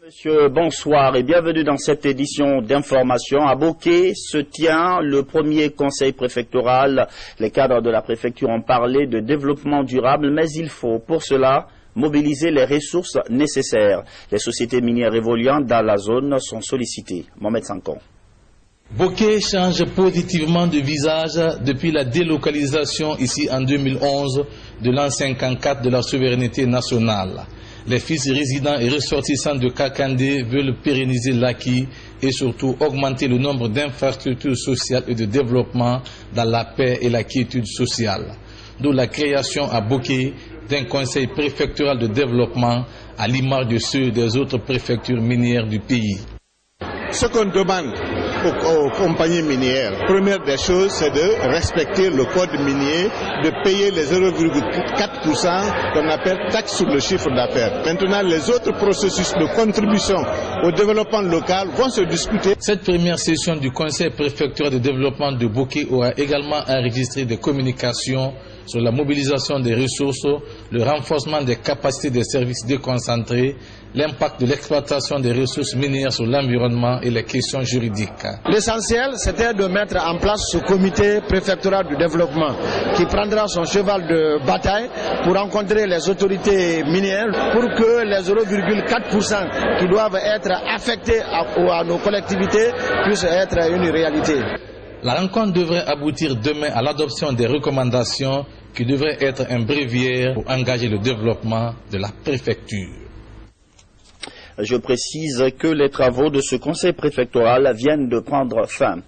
Monsieur, bonsoir et bienvenue dans cette édition d'information. À Boké se tient le premier conseil préfectoral. Les cadres de la préfecture ont parlé de développement durable, mais il faut pour cela mobiliser les ressources nécessaires. Les sociétés minières évoluant dans la zone sont sollicitées. Mohamed Sankon. Boké change positivement de visage depuis la délocalisation ici en 2011 de l'an 54 de la souveraineté nationale. Les fils résidents et ressortissants de Kakandé veulent pérenniser l'acquis et surtout augmenter le nombre d'infrastructures sociales et de développement dans la paix et la quiétude sociale. D'où la création à Boké d'un conseil préfectoral de développement à l'image de ceux des autres préfectures minières du pays. Ce qu'on demande aux compagnies minières, première des choses, c'est de respecter le code minier, de payer les 0,4% qu'on appelle taxe sur le chiffre d'affaires. Maintenant, les autres processus de contribution au développement local vont se discuter. Cette première session du Conseil préfectoral de développement de Boké aura également enregistré des communications sur la mobilisation des ressources, le renforcement des capacités des services déconcentrés, l'impact de l'exploitation des ressources minières sur l'environnement et les questions juridiques. L'essentiel, c'était de mettre en place ce comité préfectoral du développement qui prendra son cheval de bataille pour rencontrer les autorités minières pour que les 0,4% qui doivent être affectés à nos collectivités puissent être une réalité. La rencontre devrait aboutir demain à l'adoption des recommandations qui devraient être un bréviaire pour engager le développement de la préfecture. Je précise que les travaux de ce conseil préfectoral viennent de prendre fin.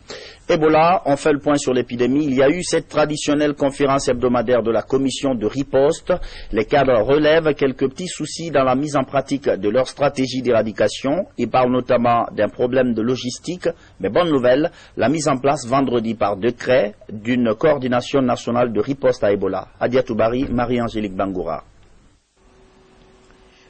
Ebola, on fait le point sur l'épidémie. Il y a eu cette traditionnelle conférence hebdomadaire de la commission de riposte. Les cadres relèvent quelques petits soucis dans la mise en pratique de leur stratégie d'éradication. Ils parlent notamment d'un problème de logistique. Mais bonne nouvelle, la mise en place vendredi par décret d'une coordination nationale de riposte à Ebola. Adia Toubari, Marie-Angélique Bangoura.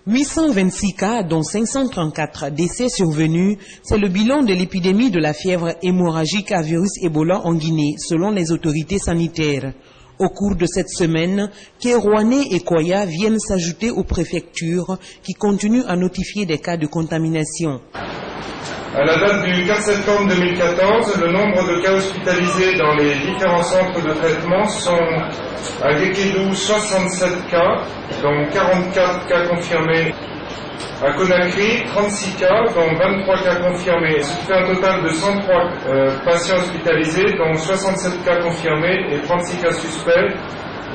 826 cas, dont 534 décès survenus, c'est le bilan de l'épidémie de la fièvre hémorragique à virus Ebola en Guinée, selon les autorités sanitaires. Au cours de cette semaine, Kérouané et Koya viennent s'ajouter aux préfectures qui continuent à notifier des cas de contamination. À la date du 4 septembre 2014, le nombre de cas hospitalisés dans les différents centres de traitement sont à Guékédou 67 cas, dont 44 cas confirmés. À Conakry, 36 cas, dont 23 cas confirmés. Ce qui fait un total de 103 patients hospitalisés, dont 67 cas confirmés et 36 cas suspects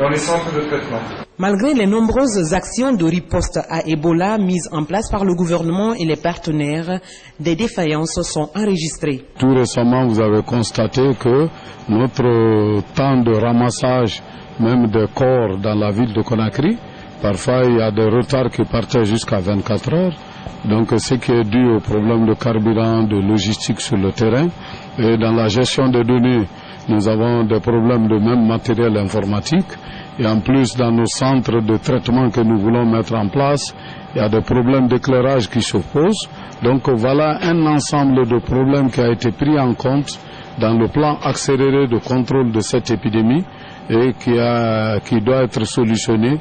dans les centres de traitement. Malgré les nombreuses actions de riposte à Ebola mises en place par le gouvernement et les partenaires, des défaillances sont enregistrées. Tout récemment, vous avez constaté que notre temps de ramassage, même des corps dans la ville de Conakry, parfois il y a des retards qui partaient jusqu'à 24 heures. Donc ce qui est dû au problème de carburant, de logistique sur le terrain. Et dans la gestion des données, nous avons des problèmes de même matériel informatique. Et en plus, dans nos centres de traitement que nous voulons mettre en place, il y a des problèmes d'éclairage qui se posent. Donc voilà un ensemble de problèmes qui a été pris en compte dans le plan accéléré de contrôle de cette épidémie et qui doit être solutionné.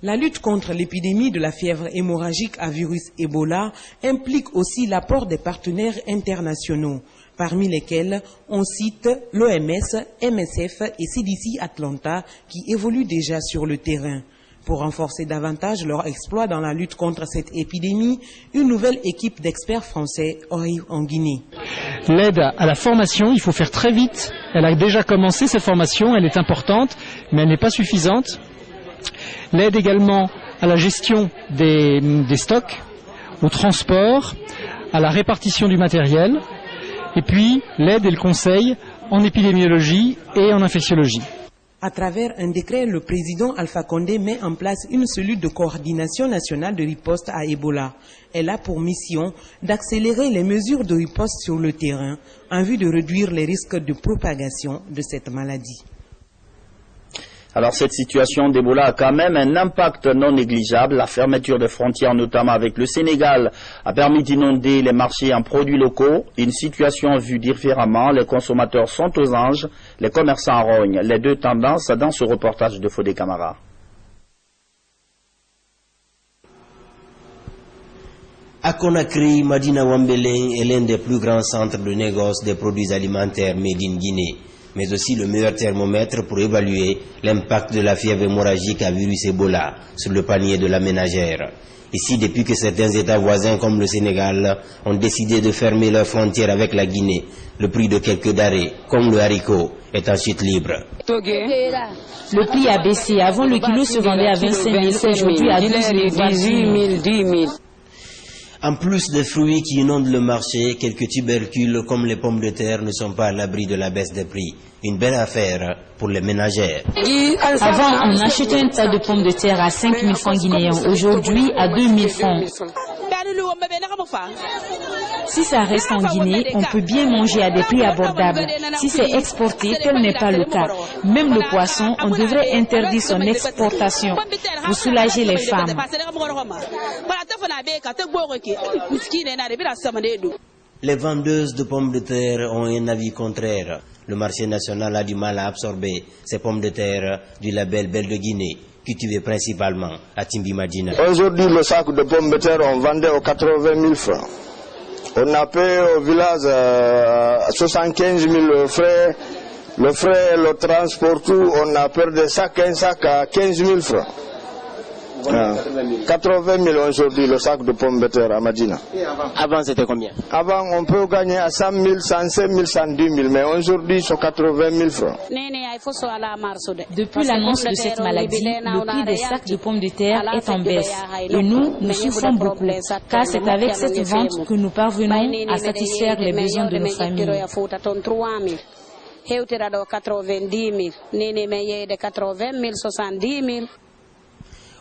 La lutte contre l'épidémie de la fièvre hémorragique à virus Ebola implique aussi l'apport des partenaires internationaux, parmi lesquels on cite l'OMS, MSF et CDC Atlanta qui évoluent déjà sur le terrain. Pour renforcer davantage leur exploit dans la lutte contre cette épidémie, une nouvelle équipe d'experts français arrive en Guinée. L'aide à la formation, il faut faire très vite. Elle a déjà commencé cette formation, elle est importante, mais elle n'est pas suffisante. L'aide également à la gestion des stocks, au transport, à la répartition du matériel, et puis l'aide et le conseil en épidémiologie et en infectiologie. À travers un décret, le président Alpha Condé met en place une cellule de coordination nationale de riposte à Ebola. Elle a pour mission d'accélérer les mesures de riposte sur le terrain en vue de réduire les risques de propagation de cette maladie. Alors cette situation d'Ebola a quand même un impact non négligeable. La fermeture des frontières, notamment avec le Sénégal, a permis d'inonder les marchés en produits locaux. Une situation vue différemment. Les consommateurs sont aux anges, les commerçants rognent. Les deux tendances dans ce reportage de Fodé Camara. À Conakry, Madina Wambélé est l'un des plus grands centres de négoce des produits alimentaires made in Guinée, mais aussi le meilleur thermomètre pour évaluer l'impact de la fièvre hémorragique à virus Ebola sur le panier de la ménagère. Ici, depuis que certains États voisins comme le Sénégal ont décidé de fermer leurs frontières avec la Guinée, le prix de quelques denrées, comme le haricot, est en chute libre. Le prix a baissé. Avant, le kilo se vendait à 25 000, aujourd'hui à 18 000. En plus des fruits qui inondent le marché, quelques tubercules comme les pommes de terre ne sont pas à l'abri de la baisse des prix. Une belle affaire pour les ménagères. Avant, on achetait un tas de pommes de terre à 5 000 francs guinéens. Aujourd'hui, à 2 000 francs. Si ça reste en Guinée, on peut bien manger à des prix abordables. Si c'est exporté, tel n'est pas le cas. Même le poisson, on devrait interdire son exportation pour soulager les femmes. Les vendeuses de pommes de terre ont un avis contraire. Le marché national a du mal à absorber ces pommes de terre du label Belle de Guinée, cultivées principalement à Timbi-Madina. Aujourd'hui, le sac de pommes de terre, on vendait aux 80 000 francs. On a payé au village 75 000 frais. Le frais, le transport, tout, on a perdu un sac à 15 000 francs. 80 000 aujourd'hui le sac de pommes de terre à Madina. Avant c'était combien? Avant on peut gagner à 100 000, 105 000, 110 000, mais aujourd'hui c'est 80 000 francs. Depuis l'annonce de cette maladie, le prix des sacs de pommes de terre est en baisse. Et nous souffrons beaucoup, car c'est avec cette vente que nous parvenons à satisfaire les besoins de nos familles.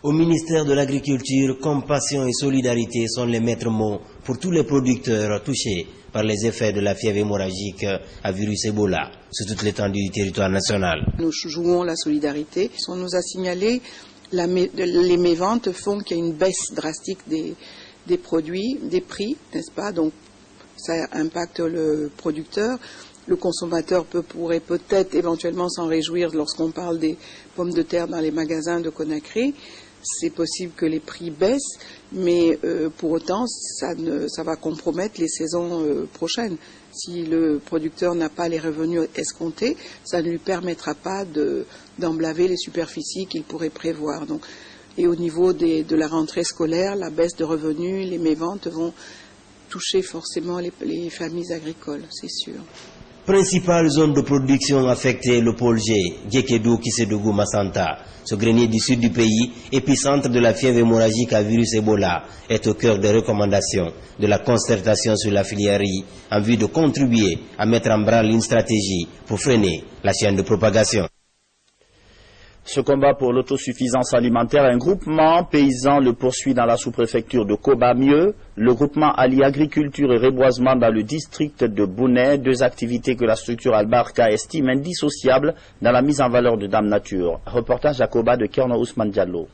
Au ministère de l'Agriculture, compassion et solidarité sont les maîtres mots pour tous les producteurs touchés par les effets de la fièvre hémorragique à virus Ebola sur toute l'étendue du territoire national. Nous jouons la solidarité. On nous a signalé les méventes font qu'il y a une baisse drastique des produits, des prix, n'est-ce pas? Donc ça impacte le producteur. Le consommateur pourrait peut-être éventuellement s'en réjouir lorsqu'on parle des pommes de terre dans les magasins de Conakry. C'est possible que les prix baissent, mais pour autant, ça va compromettre les saisons prochaines. Si le producteur n'a pas les revenus escomptés, ça ne lui permettra pas d'emblaver les superficies qu'il pourrait prévoir. Donc, et au niveau de la rentrée scolaire, la baisse de revenus, les méventes vont toucher forcément les familles agricoles, c'est sûr. Principale zone de production affectée, le pôle G, Djekedou, Kisedougou, Massanta. Ce grenier du sud du pays, épicentre de la fièvre hémorragique à virus Ebola, est au cœur des recommandations de la concertation sur la filière riz en vue de contribuer à mettre en branle une stratégie pour freiner la chaîne de propagation. Ce combat pour l'autosuffisance alimentaire, un groupement paysan le poursuit dans la sous-préfecture de Koba-Mieux. Le groupement allie agriculture et reboisement dans le district de Bounet, deux activités que la structure Albarka estime indissociables dans la mise en valeur de Dame Nature. Reportage à Koba de Kerno Ousmane Diallo.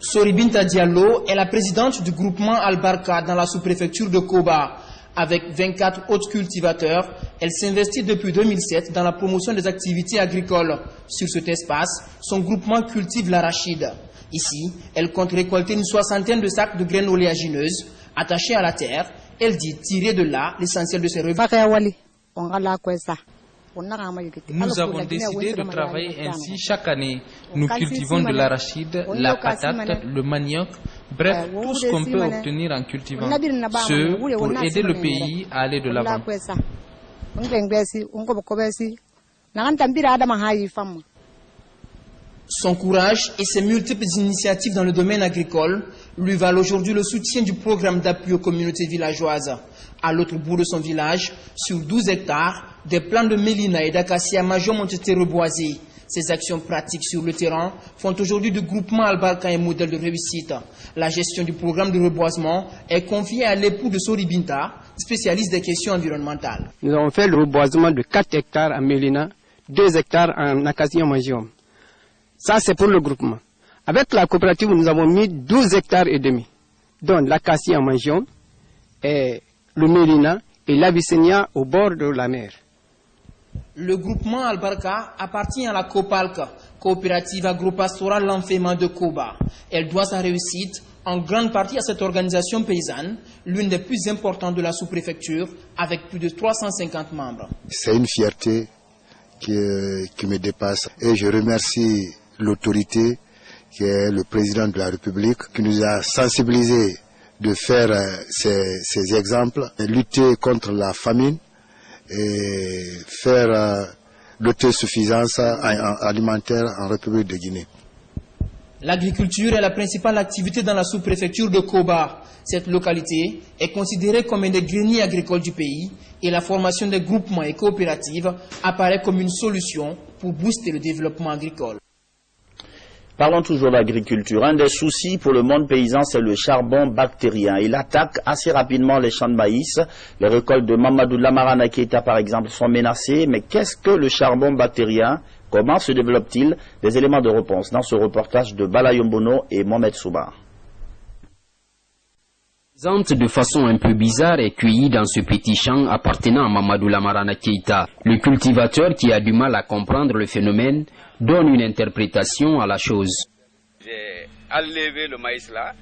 Soribinta Diallo est la présidente du groupement Albarka dans la sous-préfecture de Koba. Avec 24 autres cultivateurs, elle s'investit depuis 2007 dans la promotion des activités agricoles. Sur cet espace, son groupement cultive l'arachide. Ici, elle compte récolter une soixantaine de sacs de graines oléagineuses attachés à la terre. Elle dit tirer de là l'essentiel de ses revenus. Nous avons décidé de travailler ainsi chaque année. Nous cultivons de l'arachide, la patate, le manioc, bref, tout ce qu'on peut obtenir en cultivant. Ce pour aider le pays à aller de l'avant. Son courage et ses multiples initiatives dans le domaine agricole lui valent aujourd'hui le soutien du programme d'appui aux communautés villageoises. À l'autre bout de son village, sur 12 hectares, des plants de mélina et d'acacia major ont été reboisés. Ces actions pratiques sur le terrain font aujourd'hui du groupement Albarka un modèle de réussite. La gestion du programme de reboisement est confiée à l'époux de Soribinta, spécialiste des questions environnementales. Nous avons fait le reboisement de 4 hectares à Mélina, 2 hectares en acacia mangium. Ça, c'est pour le groupement. Avec la coopérative, nous avons mis 12 hectares et demi, dont l'acacia mangium, et le mérina et l'Abyssinia au bord de la mer. Le groupement Albarka appartient à la COPALC, coopérative agropastorale L'Enfément de Koba. Elle doit sa réussite en grande partie à cette organisation paysanne, l'une des plus importantes de la sous-préfecture, avec plus de 350 membres. C'est une fierté qui me dépasse et je remercie l'autorité qui est le président de la République qui nous a sensibilisés de faire ces exemples, lutter contre la famine et faire l'autosuffisance alimentaire en République de Guinée. L'agriculture est la principale activité dans la sous-préfecture de Koba. Cette localité est considérée comme un des greniers agricoles du pays et la formation des groupements et coopératives apparaît comme une solution pour booster le développement agricole. Parlons toujours d'agriculture. Un des soucis pour le monde paysan, c'est le charbon bactérien. Il attaque assez rapidement les champs de maïs. Les récoltes de Mamadou Lamarana Keïta, par exemple, sont menacées. Mais qu'est-ce que le charbon bactérien? Comment se développe-t-il? Des éléments de réponse dans ce reportage de Balayombono et Mohamed Souba. De façon un peu bizarre est cueillie dans ce petit champ appartenant à Mamadou Lamarana Keïta. Le cultivateur qui a du mal à comprendre le phénomène donne une interprétation à la chose. J'ai enlevé le maïs là,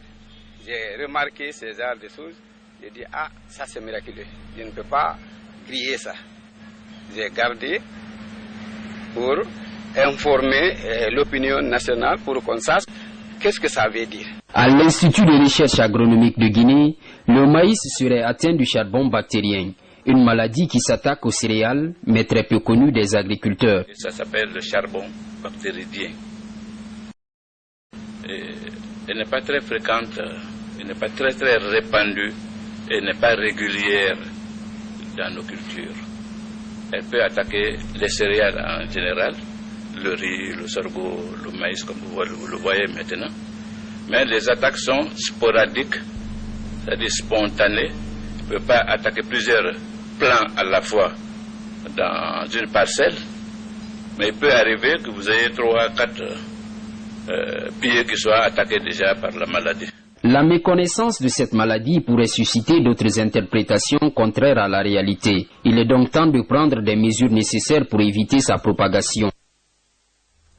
j'ai remarqué ces genres de choses, j'ai dit ah ça c'est miraculeux, je ne peux pas griller ça. J'ai gardé pour informer l'opinion nationale pour qu'on sache qu'est-ce que ça veut dire. À l'Institut de recherche agronomique de Guinée, le maïs serait atteint du charbon bactérien, une maladie qui s'attaque aux céréales, mais très peu connue des agriculteurs. Ça s'appelle le charbon bactérien. Elle n'est pas très fréquente, elle n'est pas très répandue, elle n'est pas régulière dans nos cultures. Elle peut attaquer les céréales en général, le riz, le sorgho, le maïs comme vous le voyez maintenant. Mais les attaques sont sporadiques, c'est-à-dire spontanées. Il ne peut pas attaquer plusieurs plants à la fois dans une parcelle, mais il peut arriver que vous ayez 3 à 4 pieds qui soient attaqués déjà par la maladie. La méconnaissance de cette maladie pourrait susciter d'autres interprétations contraires à la réalité. Il est donc temps de prendre des mesures nécessaires pour éviter sa propagation.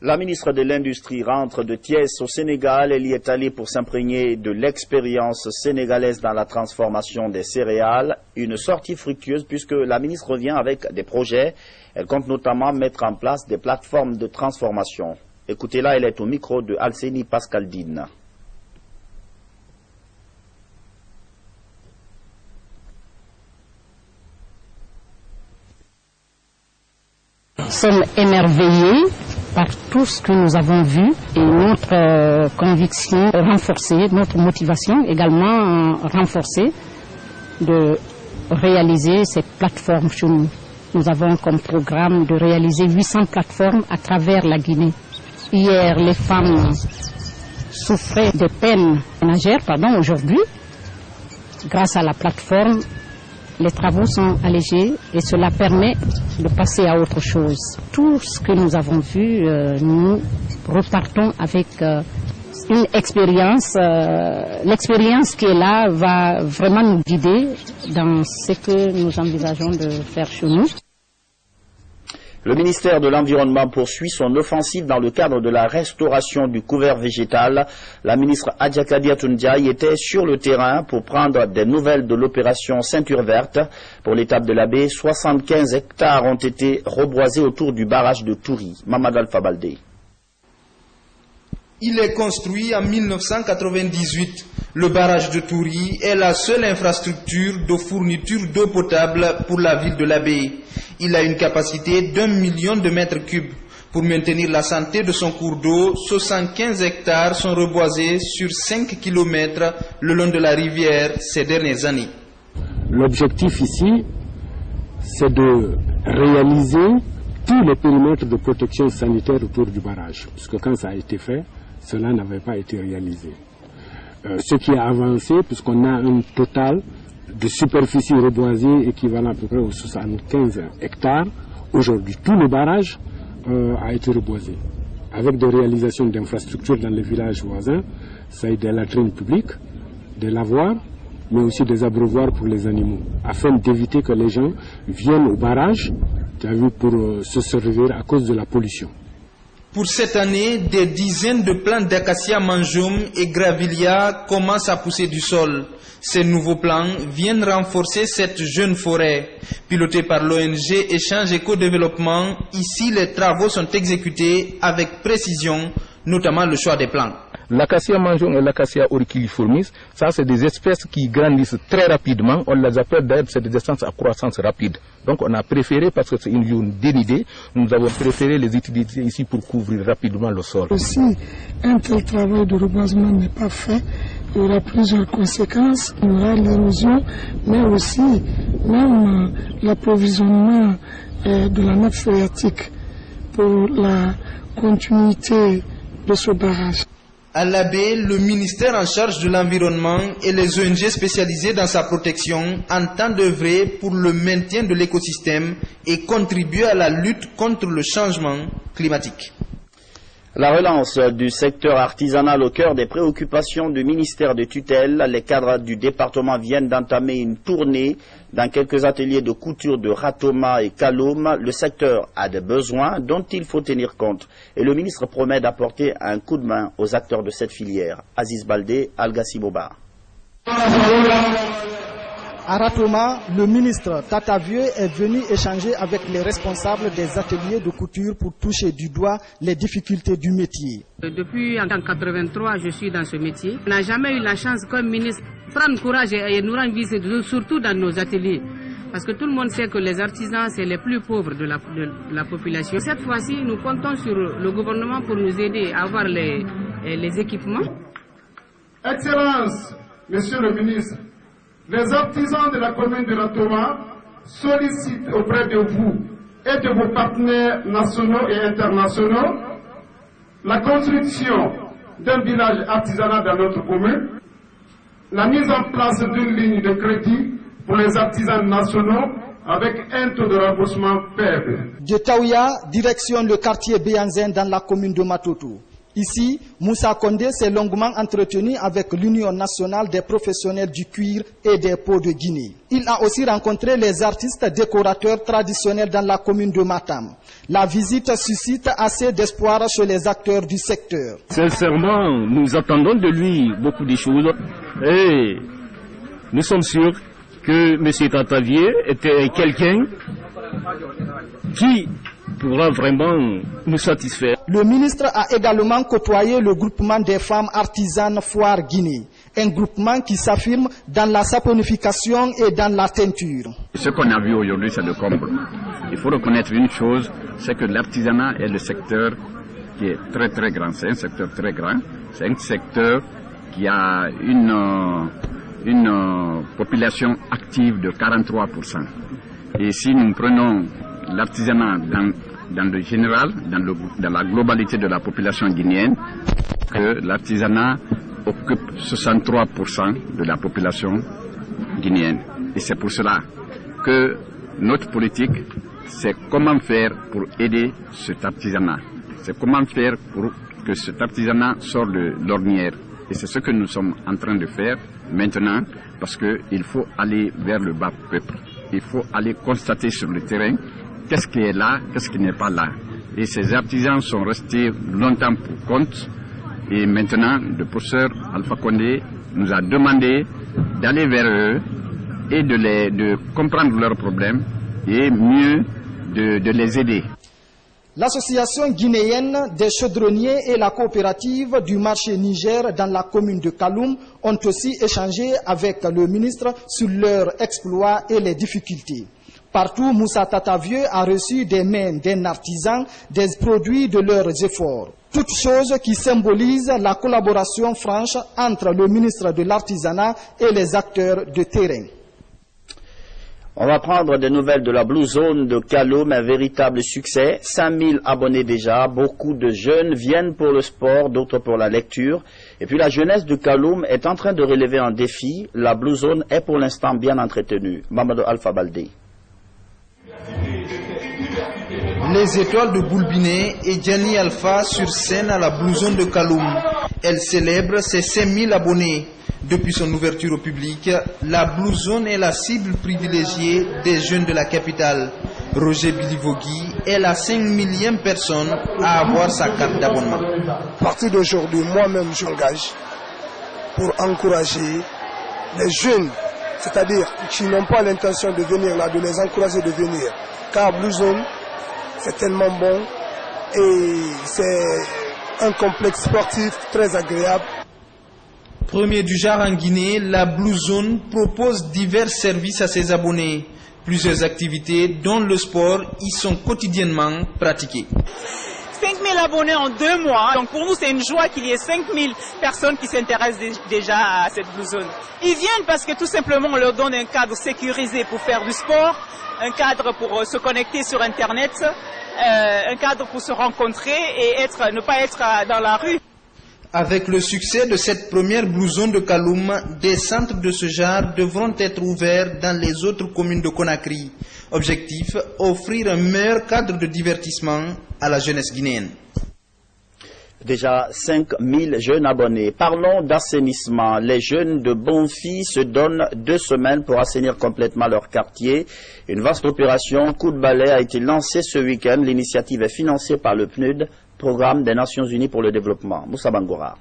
La ministre de l'Industrie rentre de Thiès au Sénégal. Elle y est allée pour s'imprégner de l'expérience sénégalaise dans la transformation des céréales. Une sortie fructueuse puisque la ministre revient avec des projets. Elle compte notamment mettre en place des plateformes de transformation. Écoutez-la, elle est au micro de Alceni Pascaldine. Nous sommes émerveillés par tout ce que nous avons vu et notre conviction renforcée, notre motivation également renforcée de réaliser ces plateformes chez nous. Nous avons comme programme de réaliser 800 plateformes à travers la Guinée. Hier, les femmes souffraient de peines ménagères, aujourd'hui. Grâce à la plateforme, les travaux sont allégés et cela permet de passer à autre chose. Tout ce que nous avons vu, nous repartons avec une expérience. L'expérience qui est là va vraiment nous guider dans ce que nous envisageons de faire chez nous. Le ministère de l'Environnement poursuit son offensive dans le cadre de la restauration du couvert végétal. La ministre Adjakadia Tundiaye était sur le terrain pour prendre des nouvelles de l'opération Ceinture Verte. Pour l'étape de la baie, 75 hectares ont été reboisés autour du barrage de Touri. Mamad Alpha Baldé. Il est construit en 1998. Le barrage de Touri est la seule infrastructure de fourniture d'eau potable pour la ville de l'Abbaye. Il a une capacité d'1 million de mètres cubes. Pour maintenir la santé de son cours d'eau, 75 hectares sont reboisés sur 5 km le long de la rivière ces dernières années. L'objectif ici, c'est de réaliser tous les périmètres de protection sanitaire autour du barrage. Puisque quand ça a été fait, cela n'avait pas été réalisé. Ce qui a avancé, puisqu'on a un total de superficie reboisée équivalent à peu près aux 75 hectares. Aujourd'hui, tout le barrage a été reboisé, avec des réalisations d'infrastructures dans les villages voisins, ça y est des latrines publiques, des lavoirs, mais aussi des abreuvoirs pour les animaux, afin d'éviter que les gens viennent au barrage, pour se servir à cause de la pollution. Pour cette année, des dizaines de plants d'acacia manjum et gravilia commencent à pousser du sol. Ces nouveaux plants viennent renforcer cette jeune forêt. Piloté par l'ONG Échange Éco-Développement, ici les travaux sont exécutés avec précision, notamment le choix des plants. L'acacia manjum et l'acacia auriculaeformis, ça c'est des espèces qui grandissent très rapidement. On les appelle d'ailleurs, c'est des essences à croissance rapide. Donc on a préféré, parce que c'est une zone dénudée, nous avons préféré les utiliser ici pour couvrir rapidement le sol. Si un tel travail de reboisement n'est pas fait, il y aura plusieurs conséquences. Il y aura l'érosion, mais aussi même l'approvisionnement de la nappe phréatique pour la continuité de ce barrage. À l'Abbé, le ministère en charge de l'environnement et les ONG spécialisées dans sa protection entendent œuvrer pour le maintien de l'écosystème et contribuer à la lutte contre le changement climatique. La relance du secteur artisanal au cœur des préoccupations du ministère de tutelle. Les cadres du département viennent d'entamer une tournée dans quelques ateliers de couture de Ratoma et Kaloum. Le secteur a des besoins dont il faut tenir compte. Et le ministre promet d'apporter un coup de main aux acteurs de cette filière. Aziz Baldé, Algassi Boba. À Ratoma, le ministre Tatavieux est venu échanger avec les responsables des ateliers de couture pour toucher du doigt les difficultés du métier. Depuis en 1983, je suis dans ce métier. On n'a jamais eu la chance comme ministre de prendre courage et nous rendre visite, surtout dans nos ateliers. Parce que tout le monde sait que les artisans, c'est les plus pauvres de la population. Cette fois-ci, nous comptons sur le gouvernement pour nous aider à avoir les équipements. Excellence, Monsieur le ministre, les artisans de la commune de Ratoma sollicitent auprès de vous et de vos partenaires nationaux et internationaux la construction d'un village artisanal dans notre commune, la mise en place d'une ligne de crédit pour les artisans nationaux avec un taux de remboursement faible. De Taouya, direction le quartier Béanzin dans la commune de Matoto. Ici, Moussa Kondé s'est longuement entretenu avec l'Union nationale des professionnels du cuir et des peaux de Guinée. Il a aussi rencontré les artistes décorateurs traditionnels dans la commune de Matam. La visite suscite assez d'espoir chez les acteurs du secteur. Sincèrement, nous attendons de lui beaucoup de choses et nous sommes sûrs que M. Tatavieux était quelqu'un qui pourra vraiment nous satisfaire. Le ministre a également côtoyé le groupement des femmes artisanes Foire Guinée, un groupement qui s'affirme dans la saponification et dans la teinture. Ce qu'on a vu aujourd'hui, c'est le comble. Il faut reconnaître une chose, c'est que l'artisanat est le secteur qui est très très grand. C'est un secteur très grand. C'est un secteur qui a une population active de 43%. Et si nous prenons l'artisanat dans le général, dans la globalité de la population guinéenne, que l'artisanat occupe 63% de la population guinéenne. Et c'est pour cela que notre politique, c'est comment faire pour aider cet artisanat. C'est comment faire pour que cet artisanat sorte de l'ornière. Et c'est ce que nous sommes en train de faire maintenant, parce qu'il faut aller vers le bas peuple. Il faut aller constater sur le terrain qu'est-ce qui est là, qu'est-ce qui n'est pas là. Et ces artisans sont restés longtemps pour compte. Et maintenant, le professeur Alpha Condé nous a demandé d'aller vers eux et de comprendre leurs problèmes et mieux de les aider. L'association guinéenne des chaudronniers et la coopérative du marché Niger dans la commune de Kaloum ont aussi échangé avec le ministre sur leurs exploits et les difficultés. Partout, Moussa Tatavieux a reçu des mains d'un artisan des produits de leurs efforts. Toute chose qui symbolise la collaboration franche entre le ministre de l'Artisanat et les acteurs de terrain. On va prendre des nouvelles de la Blue Zone de Kaloum, un véritable succès. 5000 abonnés déjà, beaucoup de jeunes viennent pour le sport, d'autres pour la lecture. Et puis la jeunesse de Kaloum est en train de relever un défi. La Blue Zone est pour l'instant bien entretenue. Mamadou Alpha Baldé. Les étoiles de Boulbiné et Gianni Alpha sur scène à la Blue Zone de Kaloum. Elle célèbre ses 5000 abonnés. Depuis son ouverture au public, la Blue Zone est la cible privilégiée des jeunes de la capitale. Roger Bilivogui est la 5000e personne à avoir sa carte d'abonnement. À partir d'aujourd'hui, moi-même, j'engage pour encourager les jeunes, c'est-à-dire qui n'ont pas l'intention de venir là, de les encourager de venir. Car Blue Zone, c'est tellement bon et c'est un complexe sportif très agréable. Premier du genre en Guinée, la Blue Zone propose divers services à ses abonnés. Plusieurs activités, dont le sport, y sont quotidiennement pratiquées. 5000 abonnés en 2 mois, donc pour nous c'est une joie qu'il y ait 5000 personnes qui s'intéressent déjà à cette Blue Zone. Ils viennent parce que tout simplement on leur donne un cadre sécurisé pour faire du sport, un cadre pour se connecter sur Internet, un cadre pour se rencontrer et ne pas être dans la rue. Avec le succès de cette première Blue Zone de Kaloum, des centres de ce genre devront être ouverts dans les autres communes de Conakry. Objectif, offrir un meilleur cadre de divertissement à la jeunesse guinéenne. Déjà 5000 jeunes abonnés. Parlons d'assainissement. Les jeunes de Bonfi se donnent 2 semaines pour assainir complètement leur quartier. Une vaste opération coup de balai a été lancée ce week-end. L'initiative est financée par le PNUD, Programme des Nations Unies pour le Développement. Moussa Bangora.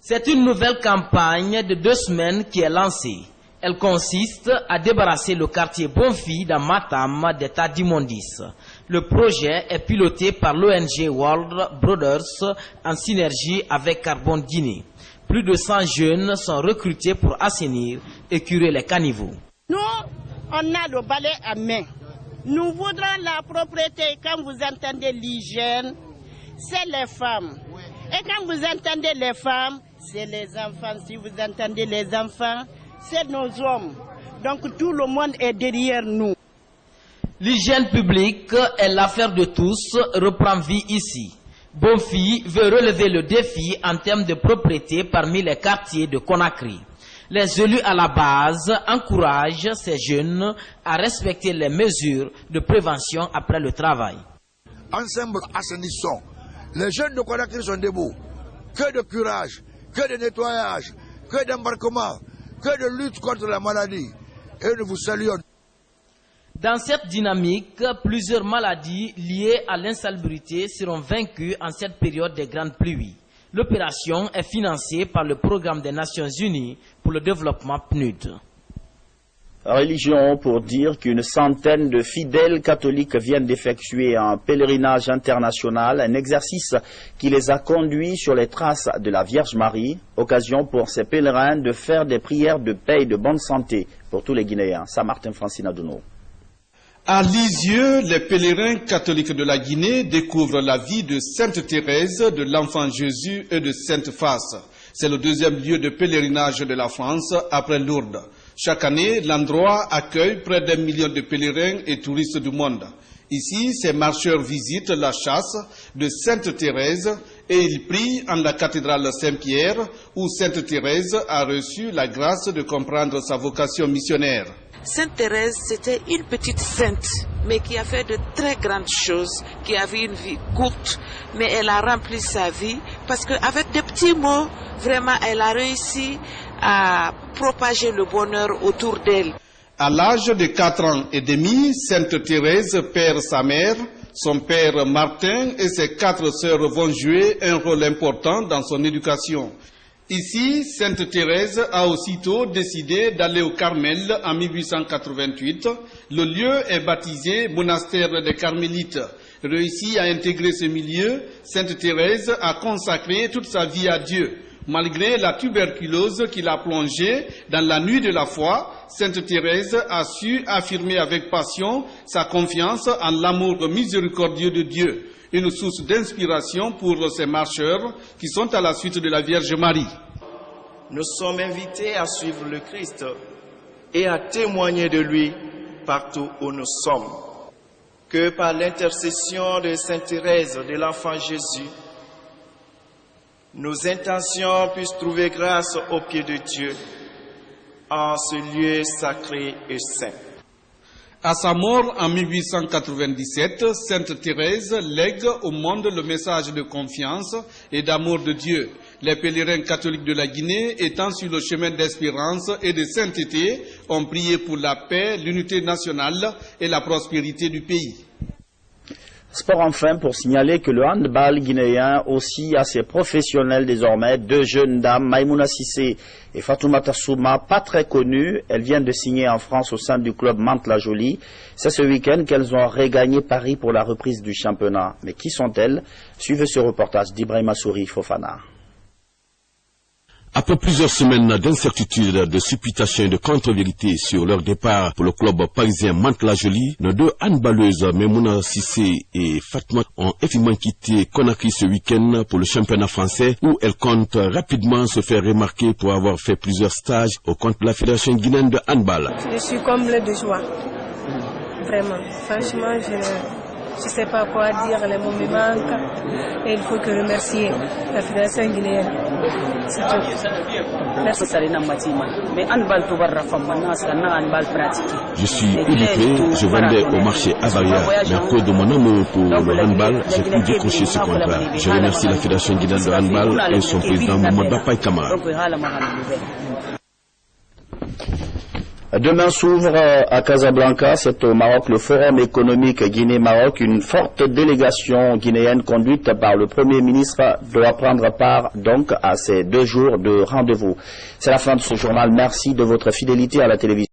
C'est une nouvelle campagne de 2 semaines qui est lancée. Elle consiste à débarrasser le quartier Bonfi dans Matam des tas d'immondices. Le projet est piloté par l'ONG World Brothers en synergie avec Carbone Guinée. Plus de 100 jeunes sont recrutés pour assainir et curer les caniveaux. Nous, on a le balai à main. Nous voudrons la propreté. Quand vous entendez l'hygiène, c'est les femmes. Et quand vous entendez les femmes, c'est les enfants. Si vous entendez les enfants, c'est nos hommes. Donc tout le monde est derrière nous. L'hygiène publique est l'affaire de tous, reprend vie ici. Bonfi veut relever le défi en termes de propreté parmi les quartiers de Conakry. Les élus à la base encouragent ces jeunes à respecter les mesures de prévention après le travail. Ensemble, assainissons. Les jeunes de Conakry sont debout. Que de curage, que de nettoyage, que d'embarquement, que de lutte contre la maladie. Et nous vous saluons. Dans cette dynamique, plusieurs maladies liées à l'insalubrité seront vaincues en cette période de grandes pluies. L'opération est financée par le Programme des Nations Unies pour le développement PNUD. Religion pour dire qu'une centaine de fidèles catholiques viennent d'effectuer un pèlerinage international, un exercice qui les a conduits sur les traces de la Vierge Marie, occasion pour ces pèlerins de faire des prières de paix et de bonne santé pour tous les Guinéens. Saint-Martin Francine Adouno. À Lisieux, les pèlerins catholiques de la Guinée découvrent la vie de Sainte Thérèse, de l'Enfant Jésus et de Sainte Face. C'est le 2e lieu de pèlerinage de la France après Lourdes. Chaque année, l'endroit accueille près d'1 million de pèlerins et touristes du monde. Ici, ces marcheurs visitent la chasse de Sainte Thérèse et ils prient en la cathédrale Saint-Pierre où Sainte Thérèse a reçu la grâce de comprendre sa vocation missionnaire. Sainte Thérèse, c'était une petite sainte, mais qui a fait de très grandes choses, qui avait une vie courte, mais elle a rempli sa vie, parce qu'avec des petits mots, vraiment, elle a réussi à propager le bonheur autour d'elle. À l'âge de 4 ans et demi, Sainte Thérèse perd sa mère, son père Martin et ses 4 sœurs vont jouer un rôle important dans son éducation. Ici, Sainte Thérèse a aussitôt décidé d'aller au Carmel en 1888. Le lieu est baptisé monastère des Carmélites. Réussi à intégrer ce milieu, Sainte Thérèse a consacré toute sa vie à Dieu. Malgré la tuberculose qui l'a plongée dans la nuit de la foi, Sainte Thérèse a su affirmer avec passion sa confiance en l'amour miséricordieux de Dieu. Une source d'inspiration pour ces marcheurs qui sont à la suite de la Vierge Marie. Nous sommes invités à suivre le Christ et à témoigner de lui partout où nous sommes. Que par l'intercession de Sainte Thérèse de l'Enfant Jésus, nos intentions puissent trouver grâce aux pieds de Dieu en ce lieu sacré et saint. À sa mort en 1897, Sainte Thérèse lègue au monde le message de confiance et d'amour de Dieu. Les pèlerins catholiques de la Guinée, étant sur le chemin d'espérance et de sainteté, ont prié pour la paix, l'unité nationale et la prospérité du pays. Sport enfin pour signaler que le handball guinéen aussi a ses professionnels désormais, deux jeunes dames, Maïmouna Sissé et Fatoumata Souma, pas très connues. Elles viennent de signer en France au sein du club Mantes-la-Jolie. C'est ce week-end qu'elles ont regagné Paris pour la reprise du championnat. Mais qui sont-elles? Suivez ce reportage d'Ibrahima Souri Fofana. Après plusieurs semaines d'incertitude, de supputation et de contre-vérité sur leur départ pour le club parisien Mantes-la-Jolie, nos deux handballeuses Maïmouna Sissé et Fatma ont effectivement quitté Conakry ce week-end pour le championnat français où elles comptent rapidement se faire remarquer pour avoir fait plusieurs stages au compte de la Fédération guinéenne de handball. Je suis comblée de joie. Vraiment. Franchement, je ne sais pas quoi dire, les mots me manquent et il faut que remercier la Fédération guinéenne. C'est tout. Merci. Je suis illettré, je vendais au marché Avaria, mais à cause de mon amour pour le handball, j'ai pu décrocher ce contrat. Je remercie la Fédération guinéenne de handball et son président Mamadou Païkama. Demain s'ouvre à Casablanca, c'est au Maroc, le Forum économique Guinée-Maroc. Une forte délégation guinéenne conduite par le Premier ministre doit prendre part donc à ces 2 jours de rendez-vous. C'est la fin de ce journal. Merci de votre fidélité à la télévision.